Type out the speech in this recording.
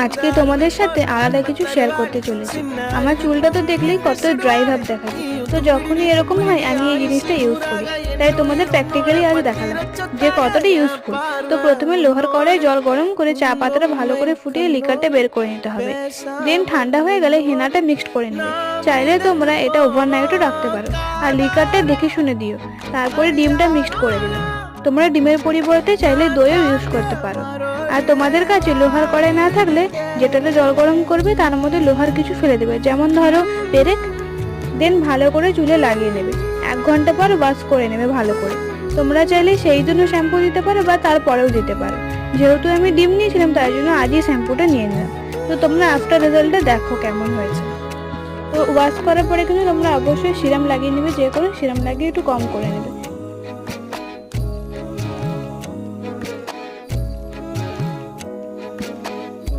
আজকে তোমাদের সাথে আলাদা কিছু শেয়ার করতে চলেছি। আমার চুলটা তো দেখলেই কত ড্রাই ভাব দেখা যায়, তো যখনই এরকম হয় আমি এই জিনিসটা ইউজ করি। তাই তোমাদের প্র্যাকটিক্যালি আজ দেখালাম যে কতটা ইউজফুল। তো প্রথমে লোহার কড়াই জল গরম করে চা পাতাটা ভালো করে ফুটিয়ে লিকারটা বের করে নিতে হবে। দেন ঠান্ডা হয়ে গেলে হেনাটা মিক্সড করে নেবে। চাইলে তোমরা এটা ওভারনাইটও রাখতে পারো। আর লিকারটা দেখে শুনে দিও। তারপরে ডিমটা মিক্সড করে দিলাম। তোমরা ডিমের পরিবর্তে চাইলে দইও ইউজ করতে পারো। আর তোমাদের কাছে লোহার কড়াই না থাকলে যেটাতে জল গরম করবে তার মধ্যে লোহার কিছু ফেলে দেবে, যেমন ধরো পেরেক। দেন ভালো করে চুলে লাগিয়ে নেবে। 1 ঘন্টা পর ওয়াশ করে নেবে ভালো করে। তোমরা চাইলে সেই জন্য শ্যাম্পু দিতে পারো বা তারপরেও দিতে পারো। যেহেতু আমি ডিম নিয়েছিলাম তাই জন্য আজই শ্যাম্পুটা নিয়ে নিলাম। তো তোমরা আফটার রেজাল্টটা দেখো কেমন হয়েছে। তো ওয়াশ করার পরে কিন্তু তোমরা অবশ্যই সিরাম লাগিয়ে নেবে, যে কোনো সিরাম লাগিয়ে একটু কম করে নেবে।